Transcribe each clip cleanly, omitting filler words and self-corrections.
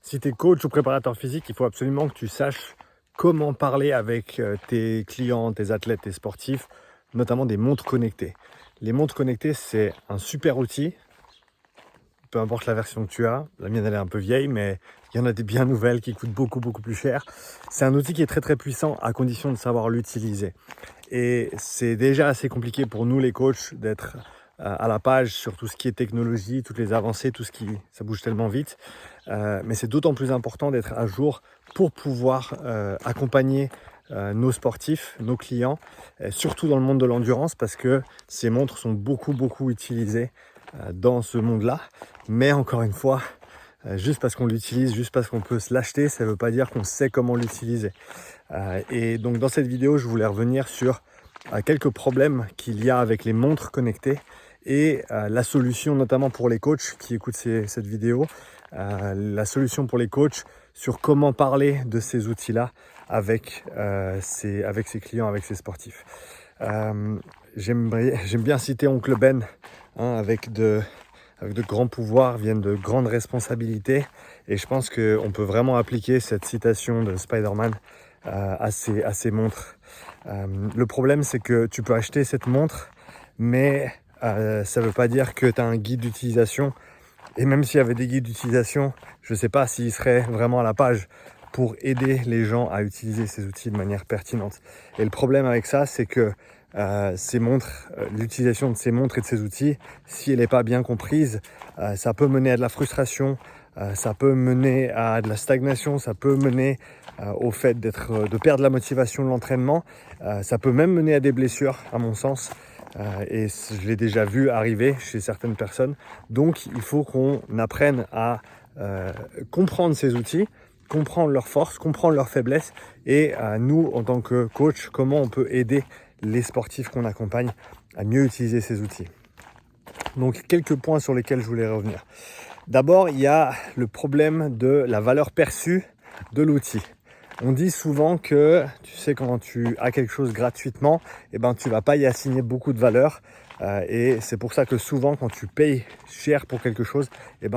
Si tu es coach ou préparateur physique, il faut absolument que tu saches comment parler avec tes clients, tes athlètes, tes sportifs, notamment des montres connectées. Les montres connectées, c'est un super outil, peu importe la version que tu as. La mienne, elle est un peu vieille, mais il y en a des bien nouvelles qui coûtent beaucoup plus cher. C'est un outil qui est très puissant à condition de savoir l'utiliser. Et c'est déjà assez compliqué pour nous les coachs d'être à la page sur tout ce qui est technologie, toutes les avancées, ça bouge tellement vite. Mais c'est d'autant plus important d'être à jour pour pouvoir accompagner nos sportifs, nos clients, surtout dans le monde de l'endurance, parce que ces montres sont beaucoup utilisées dans ce monde-là. Mais encore une fois, juste parce qu'on l'utilise, juste parce qu'on peut se l'acheter, ça ne veut pas dire qu'on sait comment l'utiliser. Et donc dans cette vidéo, je voulais revenir sur quelques problèmes qu'il y a avec les montres connectées et la solution, notamment pour les coachs qui écoutent cette vidéo, la solution pour les coachs sur comment parler de ces outils-là avec ses clients, avec ses sportifs. J'aime bien citer Oncle Ben, hein, avec de grands pouvoirs viennent de grandes responsabilités, et je pense qu'on peut vraiment appliquer cette citation de Spider-Man à ces montres. Le problème, c'est que tu peux acheter cette montre, mais ça ne veut pas dire que tu as un guide d'utilisation. Et même s'il y avait des guides d'utilisation, je ne sais pas s'ils seraient vraiment à la page pour aider les gens à utiliser ces outils de manière pertinente. Et le problème avec ça, c'est que l'utilisation de ces montres et de ces outils, si elle n'est pas bien comprise, ça peut mener à de la frustration, ça peut mener à de la stagnation, ça peut mener au fait de perdre la motivation de l'entraînement, ça peut même mener à des blessures, à mon sens. Et je l'ai déjà vu arriver chez certaines personnes. Donc il faut qu'on apprenne à comprendre ces outils, comprendre leurs forces, comprendre leurs faiblesses, et nous, en tant que coach, comment on peut aider les sportifs qu'on accompagne à mieux utiliser ces outils. Donc quelques points sur lesquels je voulais revenir. D'abord, il y a le problème de la valeur perçue de l'outil. On dit souvent que, tu sais, quand tu as quelque chose gratuitement, tu ne vas pas y assigner beaucoup de valeur. Et c'est pour ça que souvent, quand tu payes cher pour quelque chose,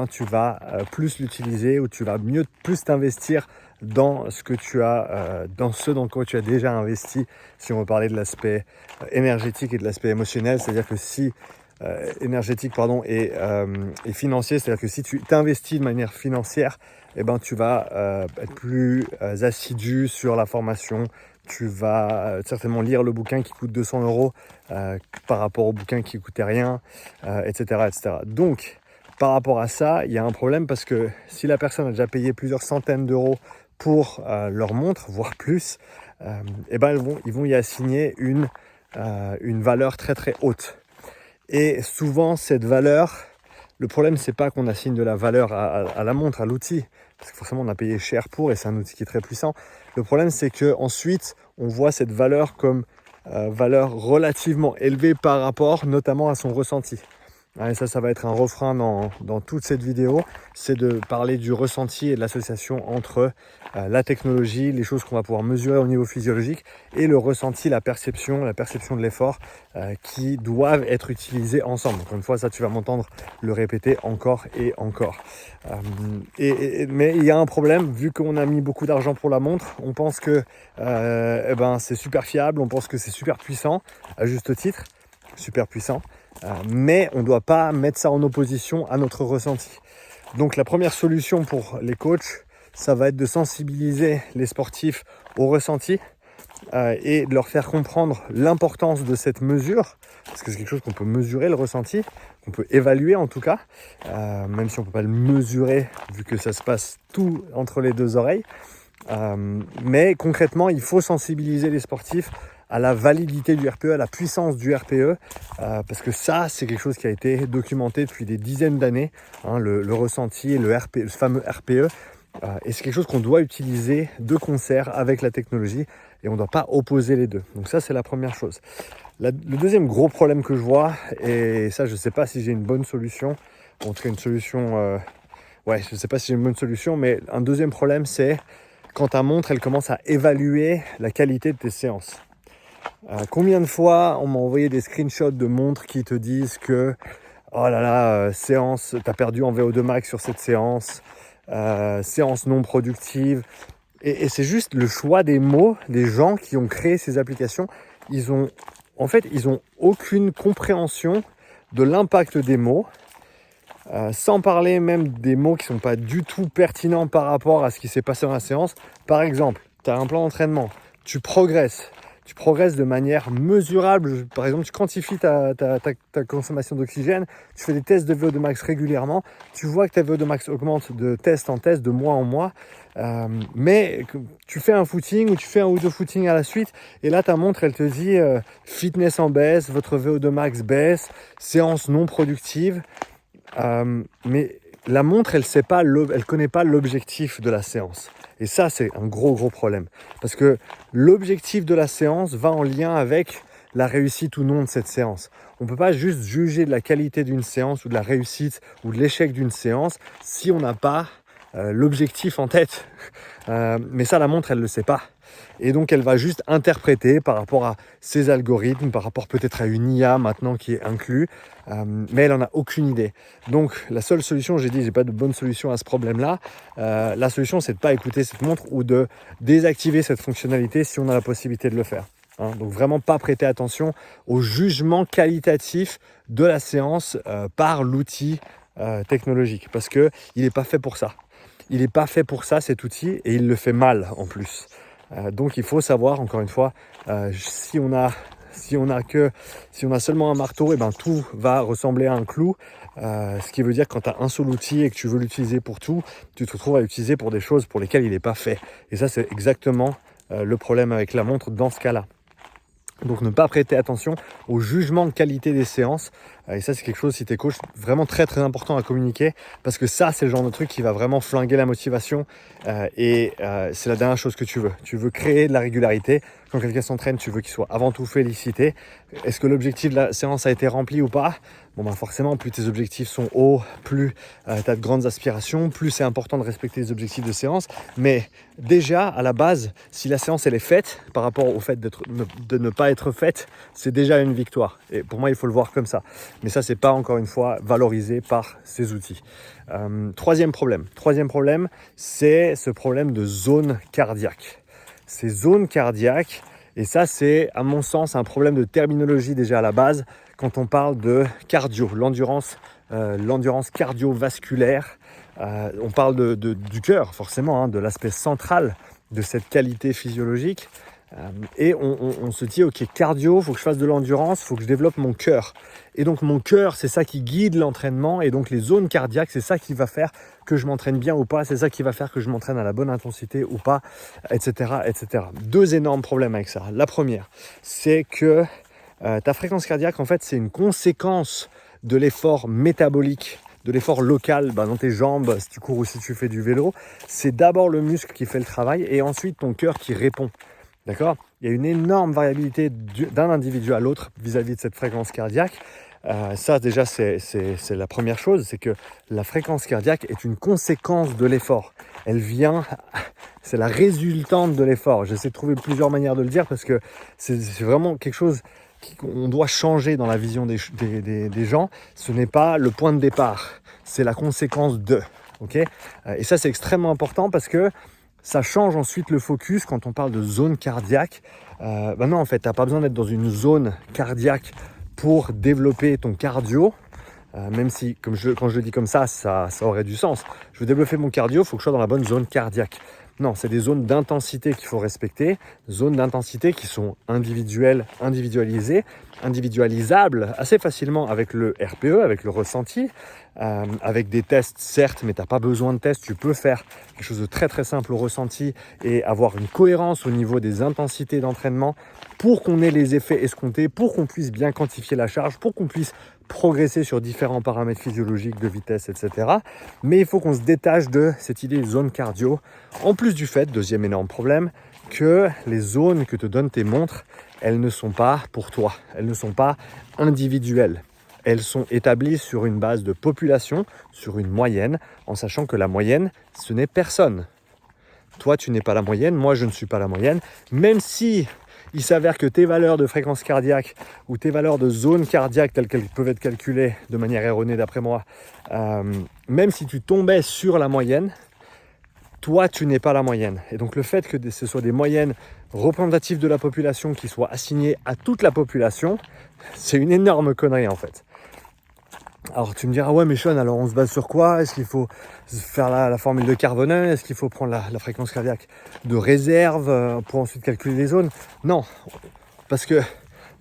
tu vas plus l'utiliser, ou tu vas plus t'investir dans ce que tu as, dans ce dans quoi tu as déjà investi. Si on veut parler de l'aspect énergétique et de l'aspect émotionnel, c'est-à-dire que si énergétique et financier, c'est-à-dire que si tu t'investis de manière financière, tu vas être plus assidu sur la formation. Tu vas certainement lire le bouquin qui coûte 200 € par rapport au bouquin qui ne coûtait rien, etc. Donc, par rapport à ça, il y a un problème, parce que si la personne a déjà payé plusieurs centaines d'euros pour leur montre, voire plus, ils vont y assigner une valeur très haute. Et souvent, cette valeur, le problème, c'est pas qu'on assigne de la valeur à la montre, à l'outil, parce que forcément, on a payé cher pour, et c'est un outil qui est très puissant. Le problème, c'est qu'ensuite, on voit cette valeur comme valeur relativement élevée par rapport, notamment, à son ressenti. Et ça va être un refrain dans toute cette vidéo, c'est de parler du ressenti et de l'association entre la technologie, les choses qu'on va pouvoir mesurer au niveau physiologique, et le ressenti, la perception de l'effort, qui doivent être utilisés ensemble. Encore une fois, ça, tu vas m'entendre le répéter encore et encore. Mais il y a un problème, vu qu'on a mis beaucoup d'argent pour la montre, on pense que c'est super fiable, on pense que c'est super puissant, à juste titre, super puissant. Mais on ne doit pas mettre ça en opposition à notre ressenti. Donc la première solution pour les coachs, ça va être de sensibiliser les sportifs au ressenti, et de leur faire comprendre l'importance de cette mesure, parce que c'est quelque chose qu'on peut mesurer, le ressenti, qu'on peut évaluer en tout cas, même si on ne peut pas le mesurer vu que ça se passe tout entre les deux oreilles. Mais concrètement, il faut sensibiliser les sportifs à la validité du RPE, à la puissance du RPE, parce que ça, c'est quelque chose qui a été documenté depuis des dizaines d'années, hein, le ressenti et le fameux RPE, et c'est quelque chose qu'on doit utiliser de concert avec la technologie, et on ne doit pas opposer les deux. Donc ça, c'est la première chose. Le deuxième gros problème que je vois, et ça, je ne sais pas si j'ai une bonne solution, en tout cas une solution, je ne sais pas si j'ai une bonne solution, mais un deuxième problème, c'est quand ta montre, elle commence à évaluer la qualité de tes séances. Combien de fois on m'a envoyé des screenshots de montres qui te disent que oh là là, séance, t'as perdu en VO2 max sur cette séance, séance non productive. Et c'est juste le choix des mots des gens qui ont créé ces applications. Ils ont aucune compréhension de l'impact des mots, sans parler même des mots qui ne sont pas du tout pertinents par rapport à ce qui s'est passé dans la séance. Par exemple, tu as un plan d'entraînement, tu progresses de manière mesurable. Par exemple, tu quantifies ta consommation d'oxygène, tu fais des tests de VO2 max régulièrement, tu vois que ta VO2 max augmente de test en test, de mois en mois, mais tu fais un footing ou tu fais un ou deux footings à la suite, et là ta montre elle te dit fitness en baisse, votre VO2 max baisse, séance non productive, mais la montre elle connaît pas l'objectif de la séance. Et ça, c'est un gros problème. Parce que l'objectif de la séance va en lien avec la réussite ou non de cette séance. On ne peut pas juste juger de la qualité d'une séance ou de la réussite ou de l'échec d'une séance si on n'a pas l'objectif en tête. Mais ça, la montre, elle ne le sait pas. Et donc, elle va juste interpréter par rapport à ses algorithmes, par rapport peut-être à une IA maintenant qui est inclus, mais elle n'en a aucune idée. Donc, la seule solution, j'ai pas de bonne solution à ce problème-là. La solution, c'est de ne pas écouter cette montre ou de désactiver cette fonctionnalité si on a la possibilité de le faire. Donc, vraiment pas prêter attention au jugement qualitatif de la séance par l'outil technologique, parce qu'il n'est pas fait pour ça. Il n'est pas fait pour ça, cet outil, et il le fait mal en plus. Donc il faut savoir, encore une fois, si on a seulement un marteau, et ben tout va ressembler à un clou. Ce qui veut dire que quand tu as un seul outil et que tu veux l'utiliser pour tout, tu te retrouves à l'utiliser pour des choses pour lesquelles il n'est pas fait. Et ça, c'est exactement le problème avec la montre dans ce cas-là. Donc ne pas prêter attention au jugement de qualité des séances. Et ça, c'est quelque chose, si tu es coach, vraiment très important à communiquer, parce que ça, c'est le genre de truc qui va vraiment flinguer la motivation, et c'est la dernière chose que tu veux. Tu veux créer de la régularité. Quand quelqu'un s'entraîne, tu veux qu'il soit avant tout félicité. Est-ce que l'objectif de la séance a été rempli ou pas? Bon, ben forcément, plus tes objectifs sont hauts, plus tu as de grandes aspirations, plus c'est important de respecter les objectifs de séance. Mais déjà, à la base, si la séance elle est faite par rapport au fait de ne pas être faite, c'est déjà une victoire. Et pour moi, il faut le voir comme ça. Mais ça, c'est pas, encore une fois, valorisé par ces outils. Troisième problème, c'est ce problème de zone cardiaque. Ces zones cardiaques, et ça, c'est, à mon sens, un problème de terminologie déjà à la base, quand on parle de cardio, l'endurance cardiovasculaire. On parle du cœur, forcément, de l'aspect central de cette qualité physiologique. Et on se dit, ok, cardio, il faut que je fasse de l'endurance, il faut que je développe mon cœur. Et donc mon cœur, c'est ça qui guide l'entraînement, et donc les zones cardiaques, c'est ça qui va faire que je m'entraîne bien ou pas, c'est ça qui va faire que je m'entraîne à la bonne intensité ou pas, etc. Deux énormes problèmes avec ça. La première, c'est que ta fréquence cardiaque, en fait, c'est une conséquence de l'effort métabolique, de l'effort local dans tes jambes, si tu cours ou si tu fais du vélo. C'est d'abord le muscle qui fait le travail, et ensuite ton cœur qui répond. D'accord ? Il y a une énorme variabilité d'un individu à l'autre vis-à-vis de cette fréquence cardiaque. Ça, déjà, c'est la première chose, c'est que la fréquence cardiaque est une conséquence de l'effort. C'est la résultante de l'effort. J'essaie de trouver plusieurs manières de le dire, parce que c'est vraiment quelque chose qu'on doit changer dans la vision des gens. Ce n'est pas le point de départ, c'est la conséquence de. Okay ? Et ça, c'est extrêmement important, parce que ça change ensuite le focus quand on parle de zone cardiaque. Non, en fait, tu n'as pas besoin d'être dans une zone cardiaque pour développer ton cardio. Même si, quand je le dis comme ça aurait du sens. Je veux développer mon cardio, il faut que je sois dans la bonne zone cardiaque. Non, c'est des zones d'intensité qu'il faut respecter, zones d'intensité qui sont individualisées, individualisables assez facilement avec le RPE, avec le ressenti, avec des tests certes, mais tu n'as pas besoin de tests, tu peux faire quelque chose de très simple au ressenti et avoir une cohérence au niveau des intensités d'entraînement pour qu'on ait les effets escomptés, pour qu'on puisse bien quantifier la charge, pour qu'on puisse progresser sur différents paramètres physiologiques de vitesse, etc. Mais il faut qu'on se détache de cette idée de zone cardio. En plus du fait, deuxième énorme problème, que les zones que te donnent tes montres, elles ne sont pas pour toi. Elles ne sont pas individuelles. Elles sont établies sur une base de population, sur une moyenne, en sachant que la moyenne, ce n'est personne. Toi, tu n'es pas la moyenne, moi, je ne suis pas la moyenne, même si il s'avère que tes valeurs de fréquence cardiaque ou tes valeurs de zone cardiaque telles qu'elles peuvent être calculées de manière erronée d'après moi, même si tu tombais sur la moyenne, toi, tu n'es pas la moyenne. Et donc le fait que ce soit des moyennes représentatives de la population qui soient assignées à toute la population, c'est une énorme connerie en fait. Alors tu me diras, ouais mais Sean, alors on se base sur quoi? Est-ce qu'il faut faire la formule de Carbonell? Est-ce qu'il faut prendre la fréquence cardiaque de réserve pour ensuite calculer les zones? Non, parce que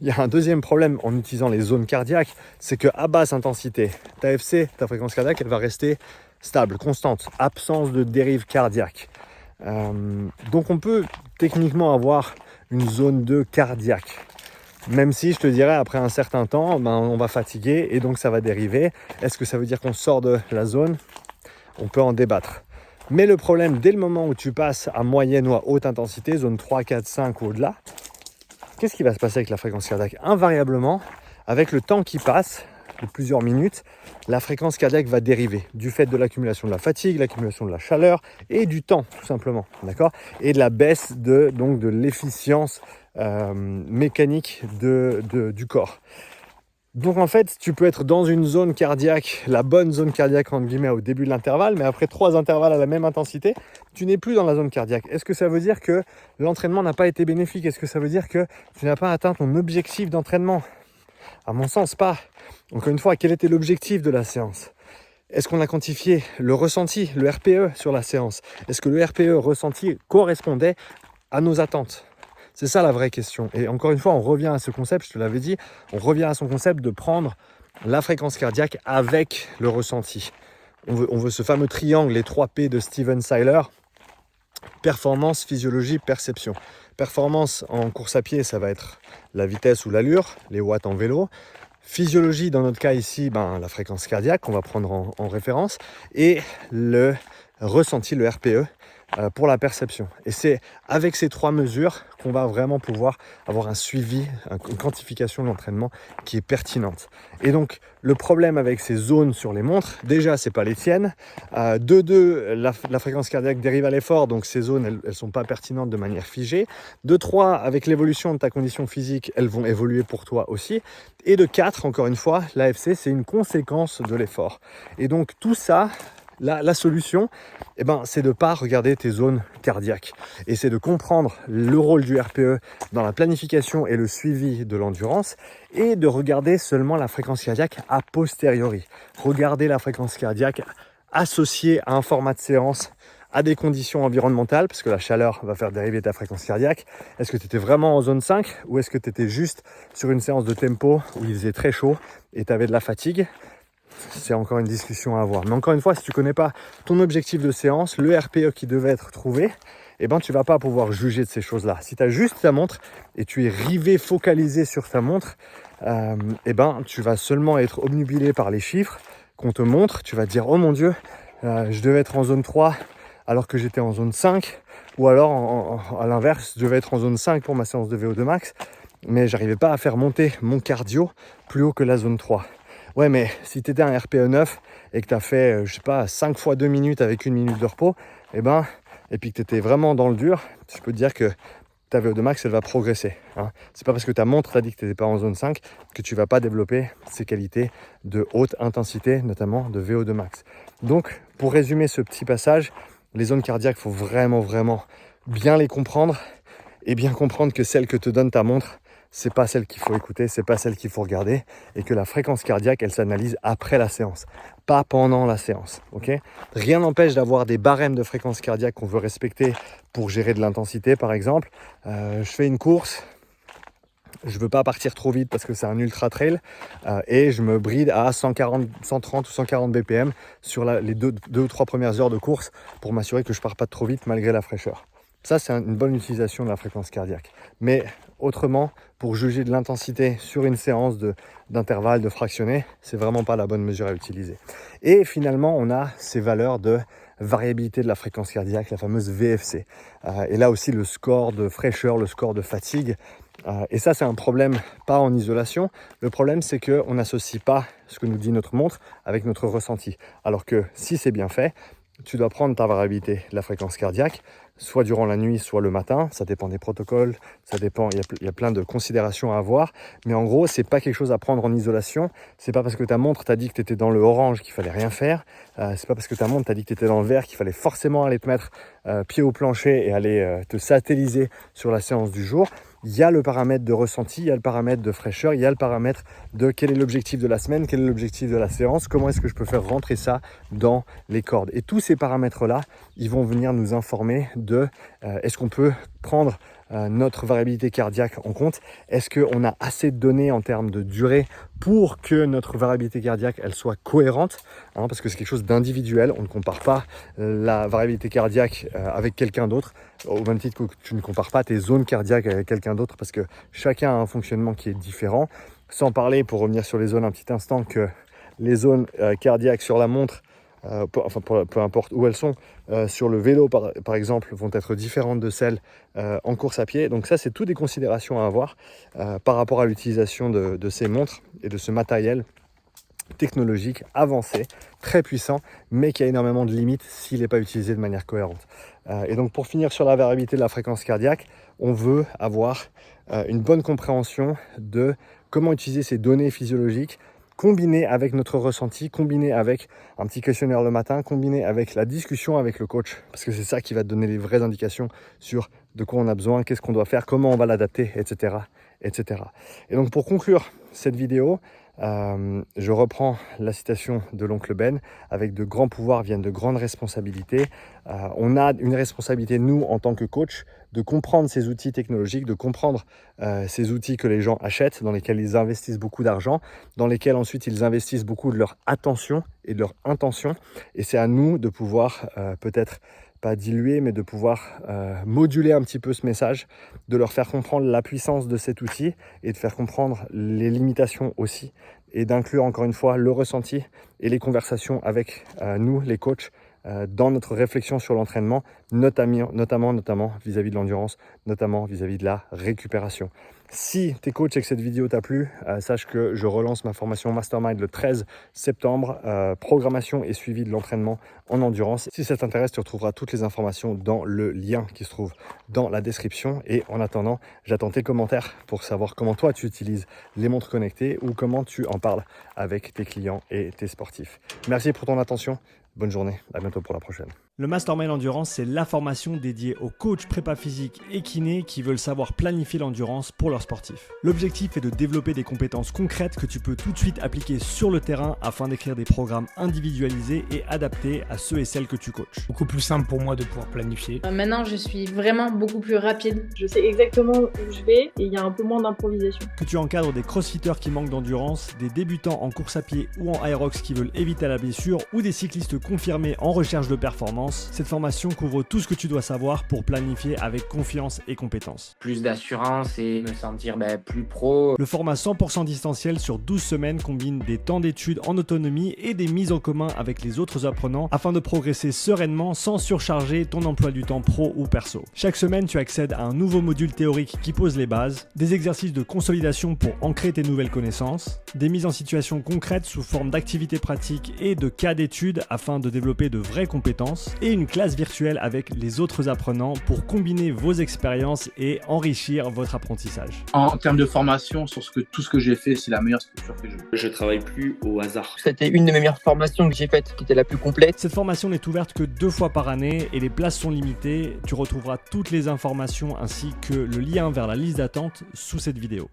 il y a un deuxième problème en utilisant les zones cardiaques, c'est qu'à basse intensité, ta FC, ta fréquence cardiaque, elle va rester stable, constante, absence de dérive cardiaque. Donc on peut techniquement avoir une zone 2 cardiaque. Même si je te dirais après un certain temps, on va fatiguer et donc ça va dériver. Est-ce que ça veut dire qu'on sort de la zone? On peut en débattre. Mais le problème, dès le moment où tu passes à moyenne ou à haute intensité, zone 3, 4, 5 ou au-delà, qu'est-ce qui va se passer avec la fréquence cardiaque? Invariablement, avec le temps qui passe, de plusieurs minutes, la fréquence cardiaque va dériver du fait de l'accumulation de la fatigue, l'accumulation de la chaleur et du temps, tout simplement, d'accord? Et de la baisse de l'efficience mécanique du corps. Donc en fait, tu peux être dans une zone cardiaque, la bonne zone cardiaque entre guillemets au début de l'intervalle, mais après 3 intervalles à la même intensité, tu n'es plus dans la zone cardiaque. Est-ce que ça veut dire que l'entraînement n'a pas été bénéfique? Est-ce que ça veut dire que tu n'as pas atteint ton objectif d'entraînement? À mon sens, pas. Encore une fois, quel était l'objectif de la séance? Est-ce qu'on a quantifié le ressenti, le RPE sur la séance? Est-ce que le RPE ressenti correspondait à nos attentes? C'est ça la vraie question. Et encore une fois, on revient à ce concept, je te l'avais dit, on revient à son concept de prendre la fréquence cardiaque avec le ressenti. On veut ce fameux triangle, les 3 P de Steven Seiler, performance, physiologie, perception. Performance en course à pied, ça va être la vitesse ou l'allure, les watts en vélo. Physiologie, dans notre cas ici, la fréquence cardiaque qu'on va prendre en référence. Et le ressenti, le RPE, pour la perception. Et c'est avec ces 3 mesures qu'on va vraiment pouvoir avoir un suivi, une quantification de l'entraînement qui est pertinente. Et donc, le problème avec ces zones sur les montres, déjà, c'est pas les tiennes. De deux, la fréquence cardiaque dérive à l'effort, donc ces zones, elles sont pas pertinentes de manière figée. De 3, avec l'évolution de ta condition physique, elles vont évoluer pour toi aussi. Et de 4, encore une fois, l'AFC, c'est une conséquence de l'effort. Et donc, tout ça, la solution, c'est de ne pas regarder tes zones cardiaques et c'est de comprendre le rôle du RPE dans la planification et le suivi de l'endurance et de regarder seulement la fréquence cardiaque a posteriori. Regarder la fréquence cardiaque associée à un format de séance, à des conditions environnementales, parce que la chaleur va faire dériver ta fréquence cardiaque. Est-ce que tu étais vraiment en zone 5 ou est-ce que tu étais juste sur une séance de tempo où il faisait très chaud et tu avais de la fatigue? C'est encore une discussion à avoir. Mais encore une fois, si tu ne connais pas ton objectif de séance, le RPE qui devait être trouvé, tu ne vas pas pouvoir juger de ces choses-là. Si tu as juste ta montre et tu es rivé, focalisé sur ta montre, tu vas seulement être obnubilé par les chiffres qu'on te montre. Tu vas te dire, oh mon Dieu, je devais être en zone 3 alors que j'étais en zone 5. Ou alors, à l'inverse, je devais être en zone 5 pour ma séance de VO2 max, mais j'arrivais pas à faire monter mon cardio plus haut que la zone 3. Ouais, mais si tu étais un RPE 9 et que tu as fait, 5 fois 2 minutes avec 1 minute de repos, et puis que tu étais vraiment dans le dur, je peux te dire que ta VO2 max, elle va progresser. C'est pas parce que ta montre t'a dit que tu n'étais pas en zone 5 que tu vas pas développer ces qualités de haute intensité, notamment de VO2 max. Donc, pour résumer ce petit passage, les zones cardiaques, il faut vraiment, vraiment bien les comprendre et bien comprendre que celle que te donne ta montre, c'est pas celle qu'il faut écouter, c'est pas celle qu'il faut regarder et que la fréquence cardiaque, elle s'analyse après la séance, pas pendant la séance. Okay ? Rien n'empêche d'avoir des barèmes de fréquence cardiaque qu'on veut respecter pour gérer de l'intensité, par exemple. Je fais une course, je veux pas partir trop vite parce que c'est un ultra trail et je me bride à 130 ou 140 BPM sur les deux ou 3 premières heures de course pour m'assurer que je pars pas trop vite malgré la fraîcheur. Ça, c'est une bonne utilisation de la fréquence cardiaque. Mais autrement, pour juger de l'intensité sur une séance d'intervalle, de fractionné, c'est vraiment pas la bonne mesure à utiliser. Et finalement, on a ces valeurs de variabilité de la fréquence cardiaque, la fameuse VFC. Et là aussi, le score de fraîcheur, le score de fatigue. Et ça, c'est un problème pas en isolation. Le problème, c'est qu'on n'associe pas ce que nous dit notre montre avec notre ressenti. Alors que si c'est bien fait, tu dois prendre ta variabilité de la fréquence cardiaque, soit durant la nuit, soit le matin. Ça dépend des protocoles, ça dépend, il y a plein de considérations à avoir. Mais en gros, c'est pas quelque chose à prendre en isolation. C'est pas parce que ta montre t'a dit que tu étais dans le orange qu'il fallait rien faire. C'est pas parce que ta montre t'a dit que tu étais dans le vert qu'il fallait forcément aller te mettre pied au plancher et aller te satelliser sur la séance du jour. Il y a le paramètre de ressenti, il y a le paramètre de fraîcheur, il y a le paramètre de quel est l'objectif de la semaine, quel est l'objectif de la séance, comment est-ce que je peux faire rentrer ça dans les cordes. Et tous ces paramètres-là, ils vont venir nous informer de est-ce qu'on peut prendre notre variabilité cardiaque en compte. Est-ce qu'on a assez de données en termes de durée pour que notre variabilité cardiaque elle soit cohérente, parce que c'est quelque chose d'individuel. On ne compare pas la variabilité cardiaque avec quelqu'un d'autre, au même titre que tu ne compares pas tes zones cardiaques avec quelqu'un d'autre, parce que chacun a un fonctionnement qui est différent. Sans parler, pour revenir sur les zones un petit instant, que les zones cardiaques sur la montre, peu importe où elles sont, sur le vélo par exemple, vont être différentes de celles en course à pied. Donc ça, c'est toutes des considérations à avoir par rapport à l'utilisation de ces montres et de ce matériel technologique avancé, très puissant, mais qui a énormément de limites s'il n'est pas utilisé de manière cohérente. Et donc pour finir sur la variabilité de la fréquence cardiaque, on veut avoir une bonne compréhension de comment utiliser ces données physiologiques combiné avec notre ressenti, combiné avec un petit questionnaire le matin, combiné avec la discussion avec le coach, parce que c'est ça qui va te donner les vraies indications sur de quoi on a besoin, qu'est-ce qu'on doit faire, comment on va l'adapter, etc., etc. Et donc pour conclure cette vidéo, je reprends la citation de l'oncle Ben: avec de grands pouvoirs viennent de grandes responsabilités. On a une responsabilité, nous, en tant que coach, de comprendre ces outils technologiques, de comprendre ces outils que les gens achètent, dans lesquels ils investissent beaucoup d'argent, dans lesquels ensuite ils investissent beaucoup de leur attention et de leur intention. Et c'est à nous de pouvoir peut-être pas diluer, mais de pouvoir moduler un petit peu ce message, de leur faire comprendre la puissance de cet outil et de faire comprendre les limitations aussi, et d'inclure encore une fois le ressenti et les conversations avec nous, les coachs, dans notre réflexion sur l'entraînement, notamment vis-à-vis de l'endurance, notamment vis-à-vis de la récupération. Si t'es coach et que cette vidéo t'a plu, sache que je relance ma formation Mastermind le 13 septembre, programmation et suivi de l'entraînement en endurance. Si ça t'intéresse, tu retrouveras toutes les informations dans le lien qui se trouve dans la description. Et en attendant, j'attends tes commentaires pour savoir comment toi tu utilises les montres connectées ou comment tu en parles avec tes clients et tes sportifs. Merci pour ton attention. Bonne journée, à bientôt pour la prochaine. Le Mastermind Endurance, c'est la formation dédiée aux coachs prépa physique et kinés qui veulent savoir planifier l'endurance pour leurs sportifs. L'objectif est de développer des compétences concrètes que tu peux tout de suite appliquer sur le terrain afin d'écrire des programmes individualisés et adaptés à ceux et celles que tu coaches. Beaucoup plus simple pour moi de pouvoir planifier. Maintenant, je suis vraiment beaucoup plus rapide. Je sais exactement où je vais et il y a un peu moins d'improvisation. Que tu encadres des crossfitters qui manquent d'endurance, des débutants en course à pied ou en aerox qui veulent éviter la blessure ou des cyclistes confirmés en recherche de performance, cette formation couvre tout ce que tu dois savoir pour planifier avec confiance et compétence. Plus d'assurance et me sentir plus pro. Le format 100% distanciel sur 12 semaines combine des temps d'études en autonomie et des mises en commun avec les autres apprenants afin de progresser sereinement sans surcharger ton emploi du temps pro ou perso. Chaque semaine, tu accèdes à un nouveau module théorique qui pose les bases, des exercices de consolidation pour ancrer tes nouvelles connaissances, des mises en situation concrètes sous forme d'activités pratiques et de cas d'études afin de développer de vraies compétences, et une classe virtuelle avec les autres apprenants pour combiner vos expériences et enrichir votre apprentissage. En termes de formation, sur tout ce que j'ai fait, c'est la meilleure structure que j'ai. Je travaille plus au hasard. C'était une de mes meilleures formations que j'ai faites, qui était la plus complète. Cette formation n'est ouverte que 2 fois par année et les places sont limitées. Tu retrouveras toutes les informations ainsi que le lien vers la liste d'attente sous cette vidéo.